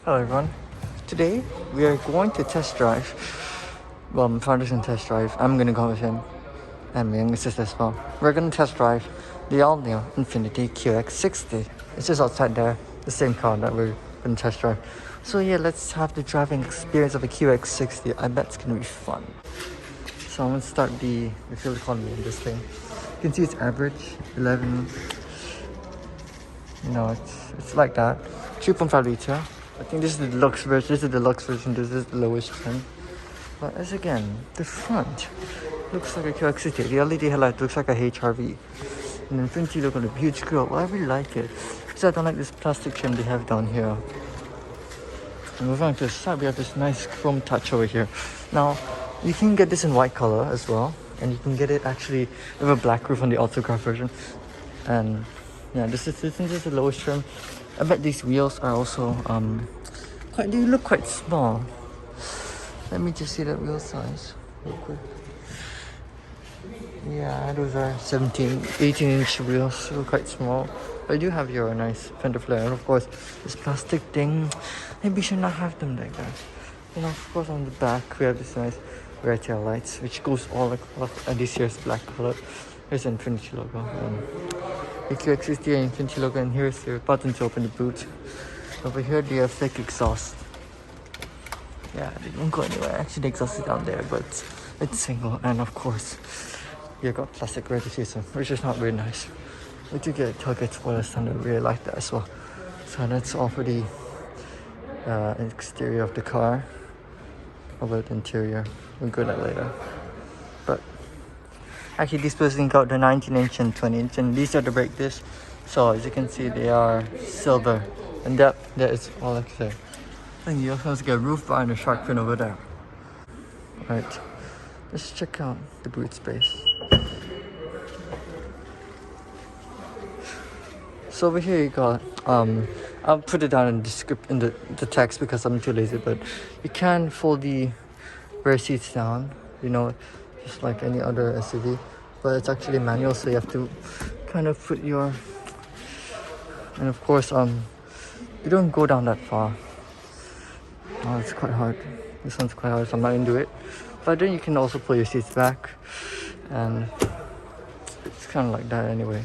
Hello everyone. Today we are going to test drive. Well, my father's gonna test drive. I'm gonna go with him, and my younger sister as well. We're gonna test drive the all-new Infiniti QX60. It's just outside there, the same car that we're gonna test drive. So yeah, let's have the driving experience of a QX60. I bet it's gonna be fun. So I'm gonna start the fuel economy in this thing. You can see it's average 11. You know, it's like that. 3.5 liter. I think this is the deluxe version. This is the deluxe version. This is the lowest trim. But as again, the front looks like a QX60. The LED headlight looks like a HRV. And then Infiniti look on a huge grille. Well, I really like it. Because I don't like this plastic trim they have down here. And moving on to the side, we have this nice chrome touch over here. Now, you can get this in white color as well. And you can get it actually with a black roof on the autograph version. And yeah, this is the lowest trim. I bet these wheels are also they look quite small. Let me just see that wheel size real quick. Yeah, those are 18-inch wheels, so quite small. But you do have your nice fender flare, and of course this plastic thing, maybe you should not have them like that. You know, of course on the back we have this nice rear tail lights which goes all across, and this here is black color. Here's an Infiniti logo. The QX60 and Infiniti logo, and here's your button to open the boot. Over here they have thick exhaust. Yeah, they don't go anywhere. Actually the exhaust is down there, but it's single, and of course you got plastic rear diffuser, which is not very nice. We do get tailgate spoilers, and I really like that as well. So that's all for the exterior of the car. How about the interior? We'll go that later. But actually this person got the 19-inch and 20-inch, and these are the brake discs. So as you can see, they are silver, and that is all I can say. I think you also have to get a roof bar and a shark fin over there. Right, let's check out the boot space. So over here you got I'll put it down in the script in the text because I'm too lazy, but you can fold the rear seats down, you know, just like any other SUV, but it's actually manual, so you have to kind of put your, and of course you don't go down that far. Oh, it's quite hard. This one's quite hard, so I'm not gonna do it. But then you can also pull your seats back, and it's kind of like that anyway.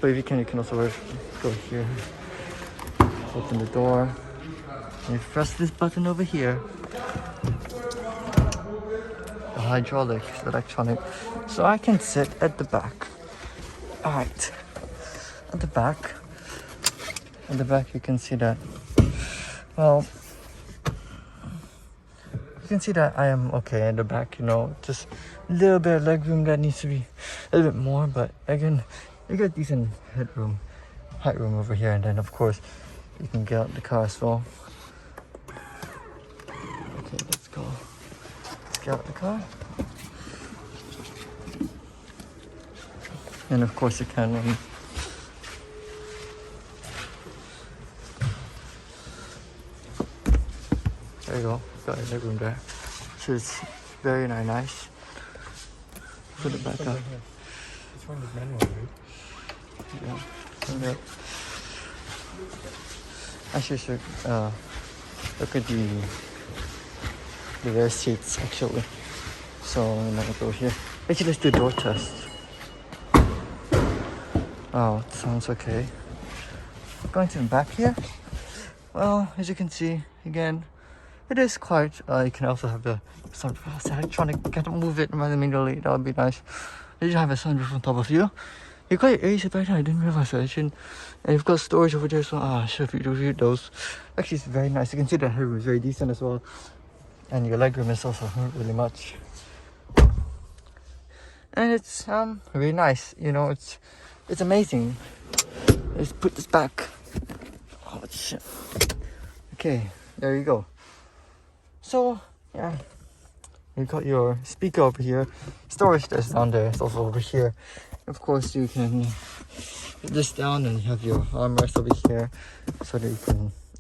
But if you can also go here, open the door, and you press this button over here. The hydraulic, electronic, so I can sit at the back. All right, at the back you can see that. Well, you can see that I am okay at the back. You know, just a little bit of leg room that needs to be a little bit more, but again, you got decent height room over here, and then of course you can get out the car as well. Okay, let's go. Let's get out the car. And of course you can there you go, got a leg room there. So it's very nice. Put it back up. This one is manual, right? Yeah. Actually, should look at the rear seats actually. So I'm gonna go here. Actually, let's do door test. Oh, it sounds okay. Going to the back here. Well, as you can see, again, it is quite. You can also have the sunroof. Electronic. Can't move it manually. That would be nice. You have a sunroof on top of you. You got your AC back there. I didn't realize that. And you've got storage over there, so I should read those. Actually, it's very nice. You can see the headroom is very decent as well, and your legroom is also not really much. And it's really nice. You know, it's amazing. Let's put this back. Oh shit. Okay, there you go. So yeah, you got your speaker over here. Storage that's down there. It's also over here. Of course, you can put this down and you have your armrest over here so that you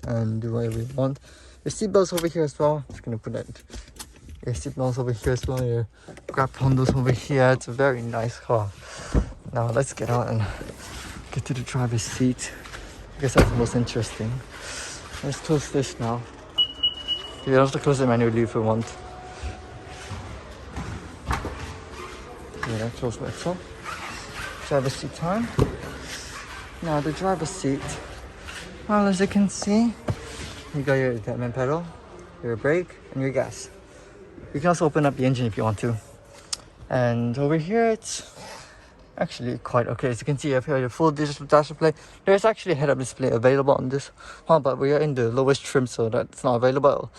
can do whatever you want. Your seatbelts over here as well. Just gonna put that. Your seatbelts over here as well. Your grab handles over here. It's a very nice car. Now let's get out and get to the driver's seat. I guess that's the most interesting. Let's close this now. You have to close it manually if you want. Yeah, close like so. Driver's seat time. Now the driver's seat. Well, as you can see, you got your adjustment pedal, your brake, and your gas. You can also open up the engine if you want to. And over here, it's actually quite okay. As you can see, you have here your full digital dash display. There's actually a head-up display available on this one, but we are in the lowest trim, so that's not available.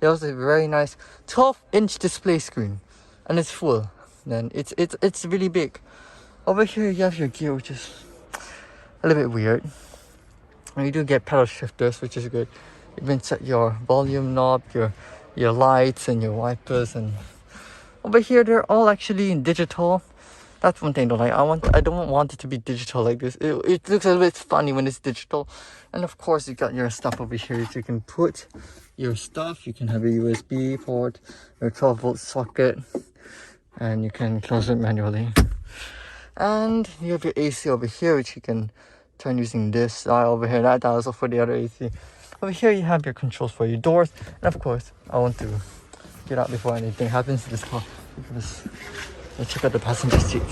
There's a very nice 12-inch display screen, and it's full. Then it's really big. Over here, you have your gear, which is a little bit weird. And you do get pedal shifters, which is good. You can set your volume knob, your lights, and your wipers. And over here, they're all actually in digital. That's one thing I don't like. I don't want it to be digital like this. It looks a little bit funny when it's digital. And of course, you got your stuff over here. So you can put your stuff. You can have a USB port, your 12-volt socket, and you can close it manually. And you have your AC over here, which you can turn using this dial over here. That dial is also for the other AC. Over here, you have your controls for your doors. And of course, I want to get out before anything happens to this car, because let's check out the passenger seat.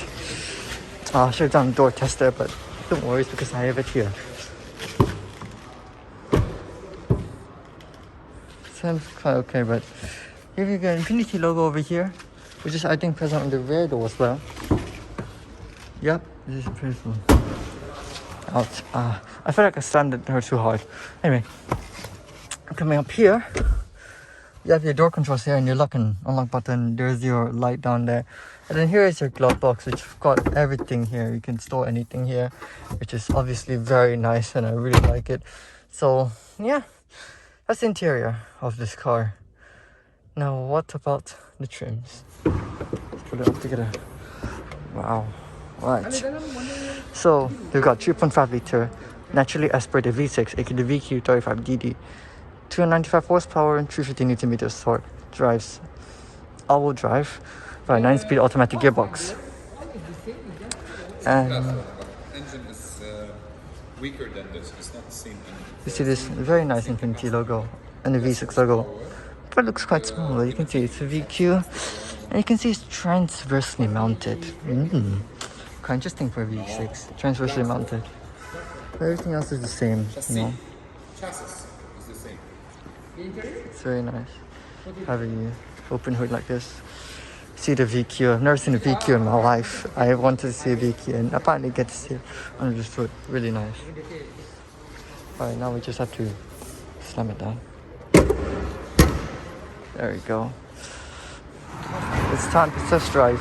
I should have done a door test there, but don't worry, because I have it here. Seems quite okay, but here you got Infiniti logo over here, which is I think present on the rear door as well. Yep, this is pretty cool. Ouch. I feel like I slammed her too hard. Anyway, coming up here, you have your door controls here and your lock and unlock button. There's your light down there. And then here is your glove box, which has got everything here. You can store anything here, which is obviously very nice and I really like it. So yeah, that's the interior of this car. Now what about the trims? Let's put it up together. Wow. Right. So we've got 3.5 liter naturally aspirated V6, aka the VQ35DD, 295 horsepower and 350 Newton meters torque. Drives all-wheel drive by a 9-speed automatic gearbox. And engine is weaker than this. It's not the same engine. you see this very nice Infiniti logo and the V6 logo. But it looks quite small. You can see it's a VQ, and you can see it's transversely mounted. Quite interesting for a V6, transversely mounted. Everything else is the same, you know. Chassis is the same. It's very nice having open hood like this. See the VQ. I've never seen a VQ in my life. I wanted to see a VQ and I finally get to see it under this hood. Really nice. Alright, now we just have to slam it down. There we go. It's time to test drive.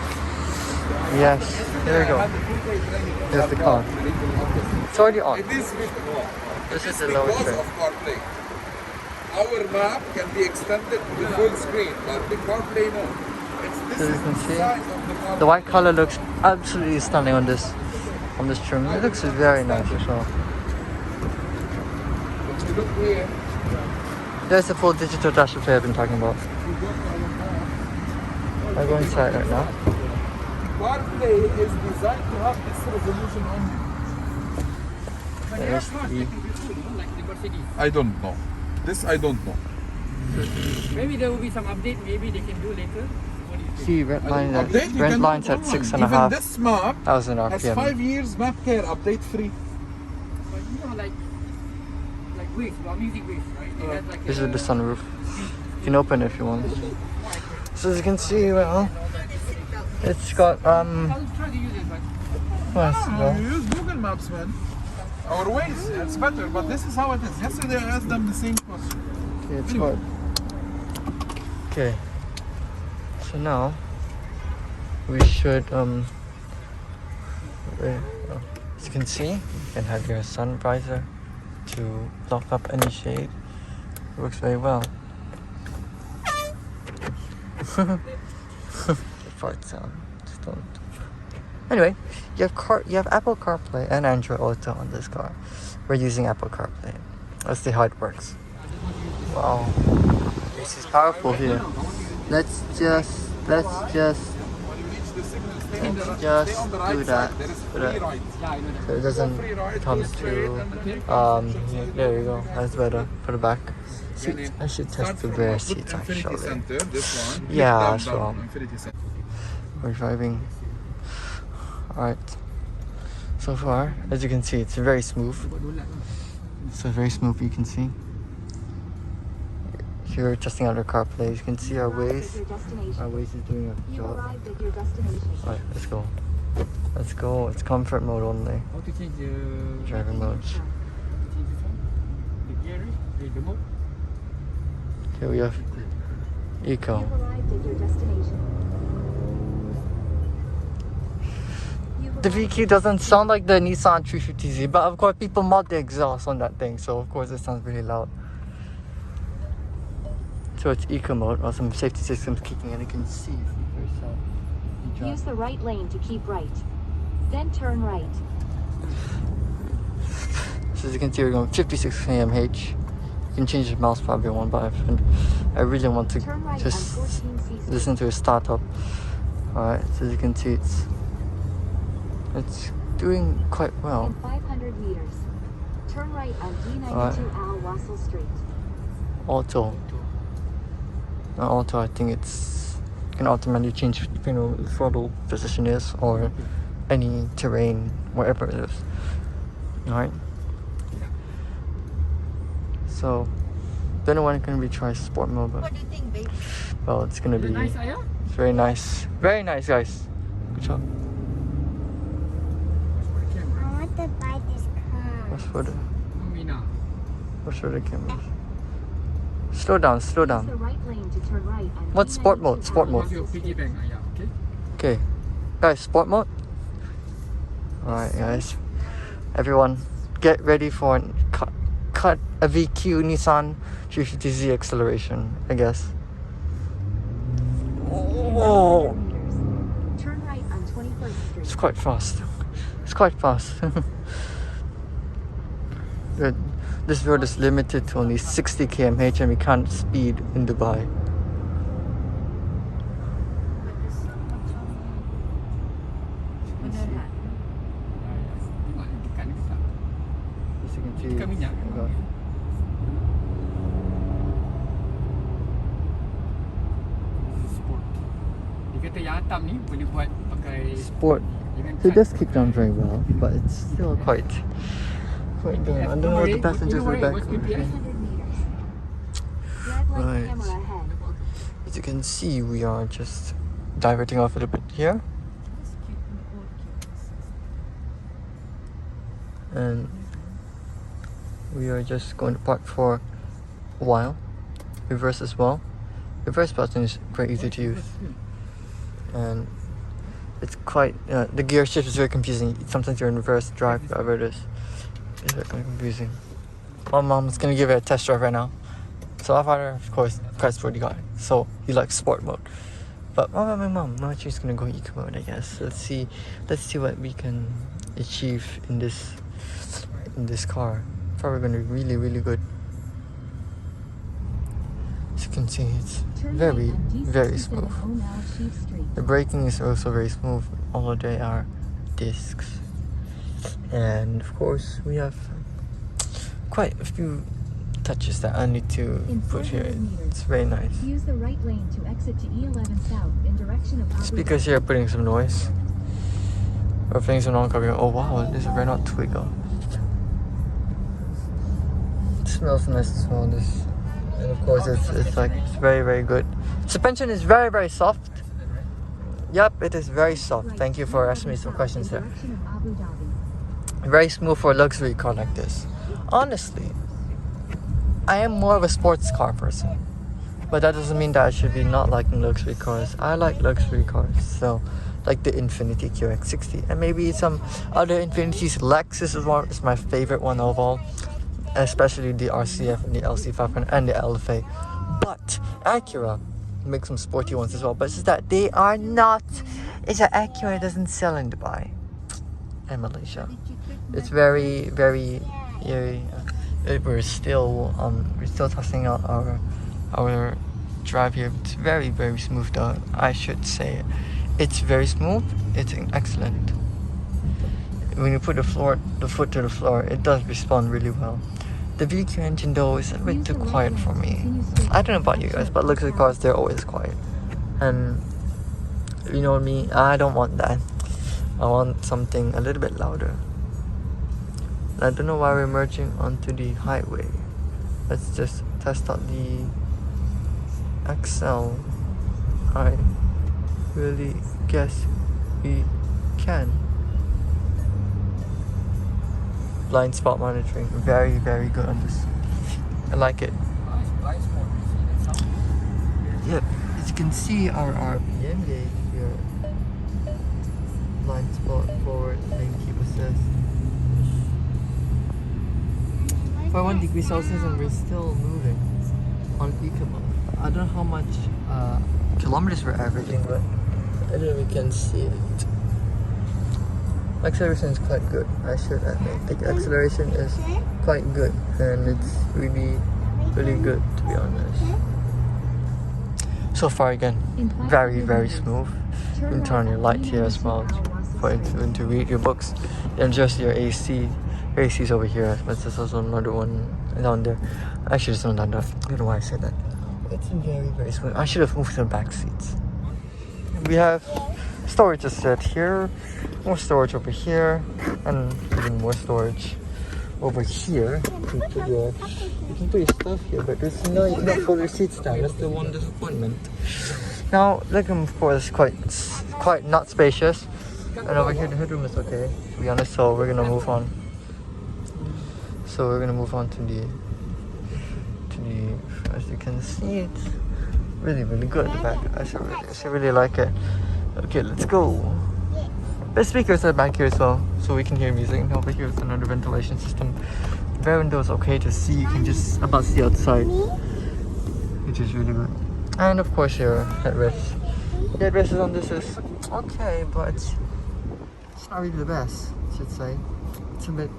Yes, there we go. Here's the car. It's already on. It is This is the lower because trim. of CarPlay. Our map can be extended to full screen, but the CarPlay no. This So you is can the see size of the CarPlay. the white color looks absolutely stunning on this trim. It looks very nice as well. If you look here, There's the full digital dash display I've been talking about. I'll go inside right now. CarPlay is designed to have this resolution only. There's the I don't know. This I don't know. Maybe there will be some update. Maybe they can do later. What do you think? see red line at Update, you red can lines do at normal. 6.5 Even this map thousand has RPM. 5 years map care update free. But you know, like waves, well, music waves, right? They had like This is the sunroof. You can open it if you want. So as you can see, well, it's got I'll try to use it, but what else? No, you use Google Maps, man. Our ways, it's better, but this is how it is. Yesterday I asked them the same question. Okay, it's hard. Okay. So now we should wait, as you can see, you can have your sun visor to block up any shade. It works very well. Fart sound. Just don't. Anyway, you have Apple CarPlay and Android Auto on this car. We're using Apple CarPlay. Let's see how it works. Wow, this is powerful here. Let's just in the just Stay on the do right that. side. There is Do free that. right. Yeah, I know that. So it doesn't Free right, come go straight, to and then yeah, there you go. That's better for the back. when Seats. it I should start test the from rear put seats Infinity actually. Center, this one. Click Yeah, down, that's down, wrong. Infinity Center. We're driving. Alright. So far, as you can see, it's very smooth. So very smooth, you can see. If you're testing out our CarPlay, you can see our Waze. Our Waze is doing a job. Alright, let's go. Let's go. It's comfort mode only. How to change the Driving mode. change this one? The gear, right? The mode. Here we have Eco. The VQ doesn't sound like the Nissan 350Z, but of course people mod the exhaust on that thing, so of course it sounds really loud. So it's eco mode, while some safety systems kicking in. You can see for yourself. Use the right lane to keep right. Then turn right. So as you can see, we're going 56 km/h. You can change the miles probably one by, and I really want to Turn right just on 14cc. listen to a startup. Alright, so as you can see, it's doing quite well. In 500 meters. Turn right on D92 Al Wassel Street. Auto. Now auto, I think it's can automatically change, you know, the throttle position is, or any terrain, wherever it is. Alright. So, don't know when it's gonna be try sport mode, but What do you think, babe? well, it's gonna be Nice, Ayah. it's very nice, very nice, guys. Good job. I want to buy this car. What's for the Mina. what's for the cameras? Slow down, slow Use the down. right lane to turn right on What's sport D92 mode? Sport Al mode. What's your Wassel piggy Street. bank, Ayah? Okay. Okay, guys, sport mode. Alright, guys. Everyone, get ready for cut a VQ Nissan 350Z acceleration, I guess. Oh, Turn right on 21st it's Street. quite fast. It's quite fast. Good. This road is limited to only 60 km/h and we can't speed in Dubai. Dekat ni tak? As you can see, Dekat minyak. Sport. Dia kata yang atam ni boleh buat pakai sport. dengan It does kick down very well, but it's still quite good. I don't know what the passengers are back. 500 meters. Red light Right. camera ahead. As you can see, we are just diverting off a little bit here. And we are just going to park for a while. Reverse as well. Reverse button is quite easy to use. And it's quite, the gear shift is very confusing. Sometimes you're in reverse drive, whatever it is. It's very confusing. My mom's gonna give it a test drive right now. So our father, of course, quite sporty guy. So he likes sport mode. But my mom, she's gonna go eco mode, I guess. Let's see what we can achieve in this car. Probably gonna be really, really good. As you can see, it's Turn very, right on very D67 smooth. O'Malley Sheep Street. The braking is also very smooth, although they are discs. And of course, we have quite a few touches that I need to In put here. 400 meters. It's very nice. Use the right lane to exit to E11 South in direction of Abu Speakers Dhabi. here are putting some noise. Or things are not coming. Oh wow, this is very not Twigger. It smells nice as well. This, and of course, it's like it's very, very good. Suspension is very, very soft. Yep, it is very soft. Right, Thank you for asking me E11 some South questions in there. direction of Abu Dhabi. Very smooth for a luxury car like this. Honestly, I am more of a sports car person, but that doesn't mean that I should be not liking luxury cars. I like luxury cars, so like the Infiniti QX60 and maybe some other Infinitis. Lexus is my favorite one of all, especially the RCF and the LC500 and the LFA. But Acura makes some sporty ones as well, but it's just that they are not. It's that Acura doesn't sell in Dubai and Malaysia. It's very, very. We're still testing out our drive here. It's very, very smooth though, I should say. It's very smooth. It's excellent. When you put the foot to the floor, it does respond really well. The VQ engine though is a bit too quiet for me. I don't know about you guys, but luxury cars, they're always quiet. And you know me, I don't want that. I want something a little bit louder. I don't know why we're merging onto the highway. Let's just test out the XL. I really guess we can. Blind spot monitoring, very good on this. I like it. Yep, as you can see our RPM gauge here. Blind spot, forward, lane keep assist. 41 degrees Celsius and we're still moving on eco. I don't know how much kilometers we're averaging, but I don't know if we can see it. Acceleration is quite good, I should admit. The acceleration is quite good and it's really good to be honest. So far again, very smooth. You can turn on your light here as well for it to read your books. And just your AC. Your AC is over here, but there's also another one down there. Actually, it's not down there. I don't know why I said that. It's very smooth. I should have moved to the back seats. We have storage is set here, more storage over here, and even more storage over here. You can put your stuff here, but there's no, you cannot fold your seats down. That's the one disappointment. Now, legroom of course is quite not spacious, and over here the headroom is okay, to be honest. So we're gonna move on. So we're gonna move on to the, as you can see, it's really good. The back, I should really like it. Okay, let's go. The speakers are back here as well, so we can hear music. And over here is another ventilation system. The rear window is okay to see. You can just about see outside, which is really good. And of course your headrest. The headrest on this is okay, but it's not really the best, I should say. It's a bit,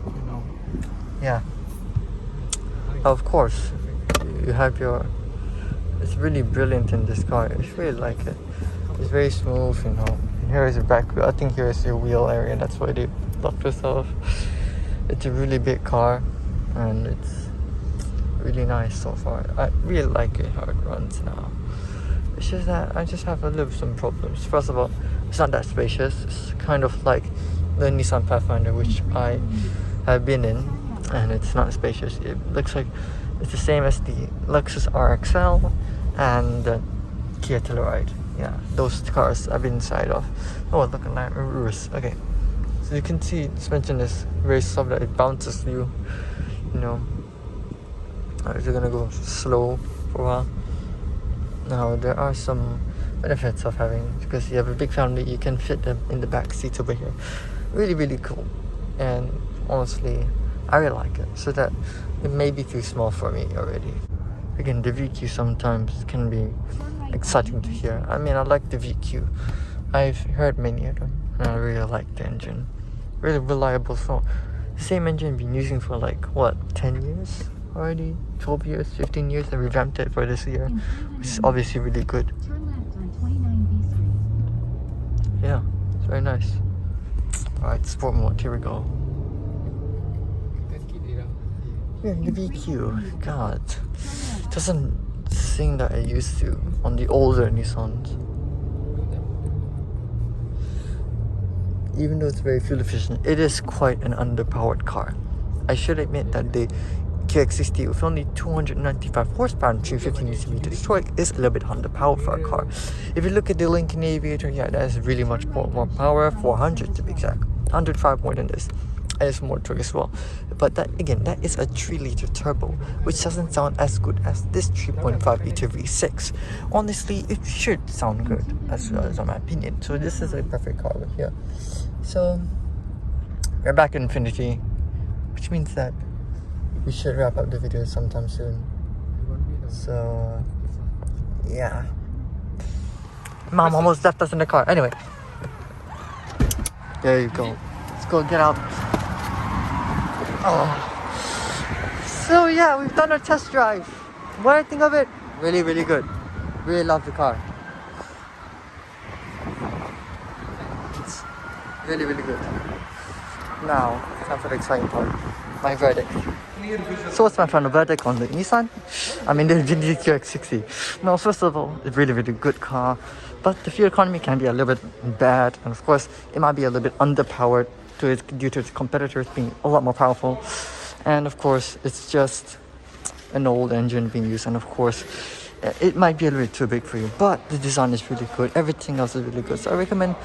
you know, yeah. Of course, you have your. It's really brilliant in this car. I really like it. It's very smooth, you know. And here is your back wheel. I think here is your wheel area. That's why they blocked this off. It's a really big car, and it's really nice so far. I really like it how it runs now. It's just that I just have a little some problems. First of all, it's not that spacious. It's kind of like the Nissan Pathfinder, which I have been in, and it's not spacious. It looks like it's the same as the Lexus RXL and the Kia Telluride. Yeah, those cars I've been inside of. Oh, look at that reverse. Okay, so you can see suspension is very soft that it bounces you. You know, you're gonna go slow for a while. Now there are some benefits of having, because you have a big family, you can fit them in the back seats over here. Really cool, and honestly, I really like it. So that it may be too small for me already. Again, the VQ sometimes can be exciting to hear. I mean, I like the VQ. I've heard many of them, and I really like the engine. Really reliable. So, same engine been using for like what, 10 years already, 12 years, 15 years, and revamped it for this year, which is obviously really good. Yeah, it's very nice. Alright, sport mode. Here we go. Yeah, the VQ, God, doesn't sing that I used to on the older Nissans. Even though it's very fuel efficient, it is quite an underpowered car. I should admit that the QX60 with only 295 horsepower and 350 Nm torque is a little bit underpowered for a car. If you look at the Lincoln Aviator, yeah, that is really much more power, 400 to be exact, 105 more than this. And it's more torque as well. But that again, that is a 3-liter turbo, which doesn't sound as good as this 3.5-liter V6. Honestly, it should sound good, as well as in my opinion. So this is a perfect car over here. So we're back in Infiniti, which means that we should wrap up the video sometime soon. So yeah, Mom almost left us in the car. Anyway, there you go. Let's go get out. Oh. So yeah, we've done our test drive. What do you think of it? Really good. Really love the car. Really, really good. Now, time for the exciting part. My verdict. So what's my final verdict on the Nissan? I mean the Infiniti QX60. No, first of all, it's really, really good car. But the fuel economy can be a little bit bad. And of course, it might be a little bit underpowered due to its competitors being a lot more powerful. And of course, it's just an old engine being used. And of course, it might be a little bit too big for you. But the design is really good. Everything else is really good. So I recommend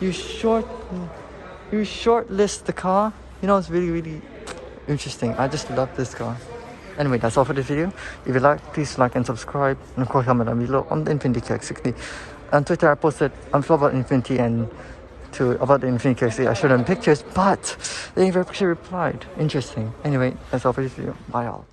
you shortlist the car. You know, it's really, really interesting. I just love this car. Anyway, that's all for this video. If you like, please like and subscribe. And of course, comment down below on the Infiniti QX60. On Twitter, I posted about Infiniti and about the Infiniti QX60. I showed them pictures, but they never actually replied. Interesting. Anyway, that's all for this video. Bye all.